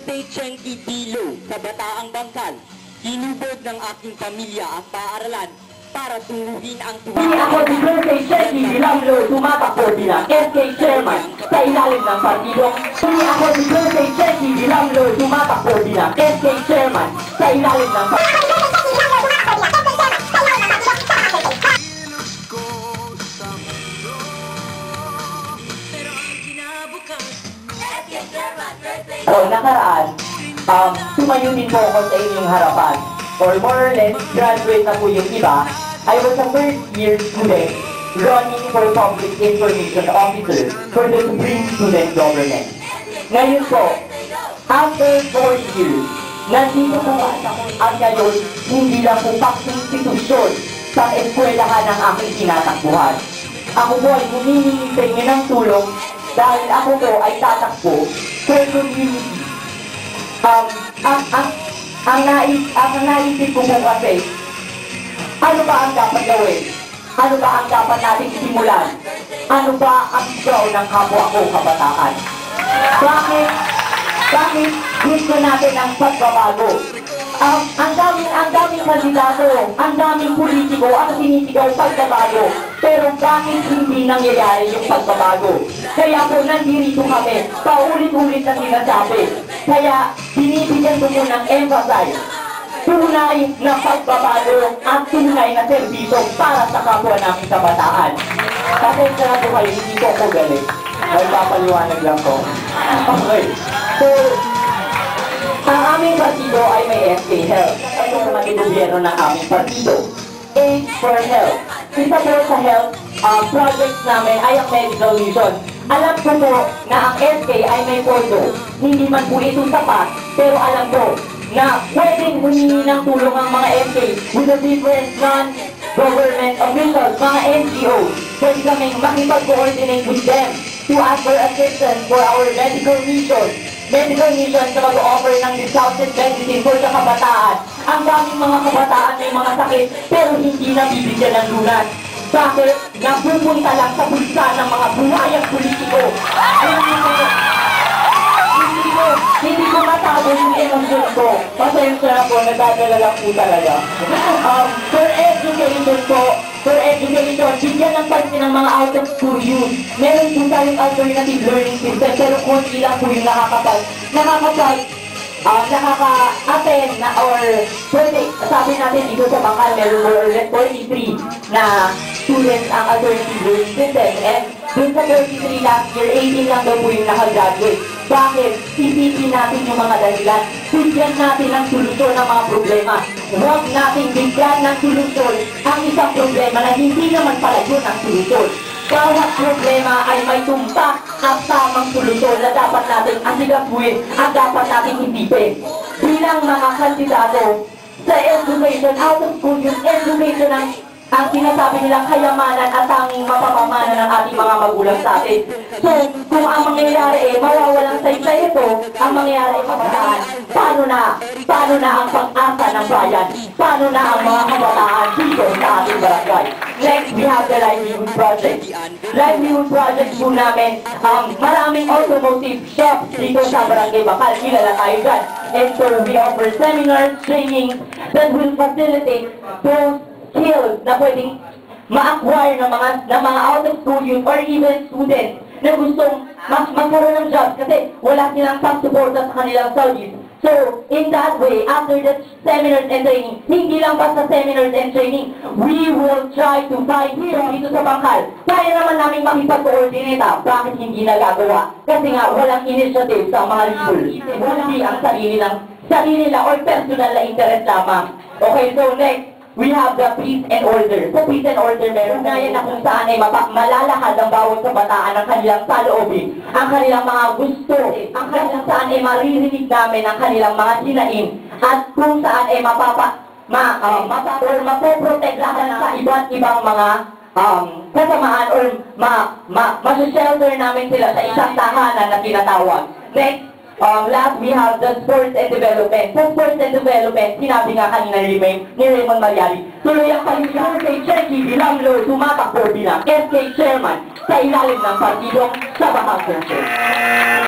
Birthday Chenky Dilo sa Bataang Bangkal. Hinubog ng aking pamilya at paaralan para tunguhin ang Hindi ako si Birthday Chenky Dilamlo tumatakbo bilang SK Chairman sa ilalim ng partido. Hindi ako si Birthday Chenky Dilamlo tumatakbo bilang SK Chairman sa ilalim ng partido. Nakaraan, tumayo din po ako sa inyong harapan. Or more or less, graduate na po yung iba. I was a first year student running for Public Information Officer for the Supreme Student Government. Ngayon po, after 4 years, nandito po at ngayon, hindi lang po pang-institusyon sa eskwelahan ng aking tinatakbuhan. Ako po ay humihingi sa inyo ng tulong dahil ako po ay tatakbo for community. Ang naisip ko po kasi, ano ba ang dapat gawin? Ano ba ang dapat natin simulan? Ano ba ang sigaw ng kapwa ko kabataan? Bakit gusto natin ang pagbabago? Ang daming kandidato, ang daming politiko ang sinisigaw pagbabago. Pero bakit hindi nangyayari yung pagbabago? Kaya po nandito kami, paulit-ulit na sinasabi. Kaya binibigyan ko po ng emphasize. Tunay na pagbabago at tunay na serbisyo para sa kapwa namin kabataan. Pasensya na po kayo, hindi ko po galing. Ay papaliwanag lang po. Okay. So, ang aming partido ay may SK Health. Ito sa mga gobyerno ng aming partido. A for Health. Isa po sa health projects namin ay ang medical mission. Alam ko po na ang SK ay may pondo. Hindi man po ito sapat, pero alam ko na pwedeng humingi ng tulong ang mga SK with the different non-government officials, mga NGOs. Pwede kaming makipag-coordinate with them to ask for assistance for our medical mission. Medical mission na mag-offer ng discounted medicine for sa kabataan. Ang daming mga kabataan may mga sakit pero hindi nabibigyan ng lunas. Bakit? Napupunta lang sa bulsa ng mga buhayang politiko. Hindi ko matapos yung emosyon ko. Pasensya na po, nagdadala lang po talaga. For education po, bigyan ng pansin ng mga out-of-school youth. Meron po tayong alternative learning system, pero konti lang po yung nakaka-attend na or pwede, sabi natin dito sa Bangkal, meron more or less 43 na students ang alternative learning system. And dun sa 33 last year, 18 lang daw po yung nakagraduate. Bakit? Isipin natin yung mga dahilan. Bigyan natin ng solusyon ng mga problema. Huwag natin bigyan ng solusyon ang isang problema na hindi naman pala yun ang solusyon. Bawat problema ay may tumpak at tamang solusyon na dapat natin asigasuin at dapat natin isipin. Bilang mga kandidato sa education, out of school, yung education ang sinasabi nilang kayamanan at tanging mapapamana ng ating mga magulang sa atin. So, kung ang mangyayari mawawalang saysay ito, ang mangyayari kabataan, paano na ang pag-asa ng bayan? Paano na ang mga kabataan dito sa ating barangay? Next, we have the livelihood project. Livelihood project po namin, maraming automotive shops dito sa barangay Bangkal, kilala tayo dyan. And so, we offer seminars, trainings that will facilitate those skills na pwedeng ma-acquire ng mga out-of-school youth or even students na gustong magkaroon ng jobs kasi wala silang pang-support sa kanilang studies. So, in that way, after the seminars and training, hindi lang basta seminars and training, we will try to find dito sa Bangkal. Kaya naman namin makipag-coordinate, bakit hindi nagagawa? Kasi nga, walang initiative sa mga leaders. Hindi ang sarili nila or personal na interest lamang. Okay, so next, we have the peace and order. Sa peace and order, meron na yan na kung saan ay malalahad ang bawat kabataan ang kanilang saloobin, ang kanilang mga gusto, ang kanilang saan ay maririnig namin ang kanilang mga sinain, at kung saan ay mapoprotektahan sa iba't ibang mga kasamaan or masushelter namin sila sa isang tahanan na tinatawag. Next, last, we have the sports and development. Sa sports and development, sinabi nga kanina ni Raymond Mariali, tuloy ang pag-isang kay Chenky Dilamlo tumatakbo bilang SK Chairman sa ilalim ng partidong sa Bahag Center.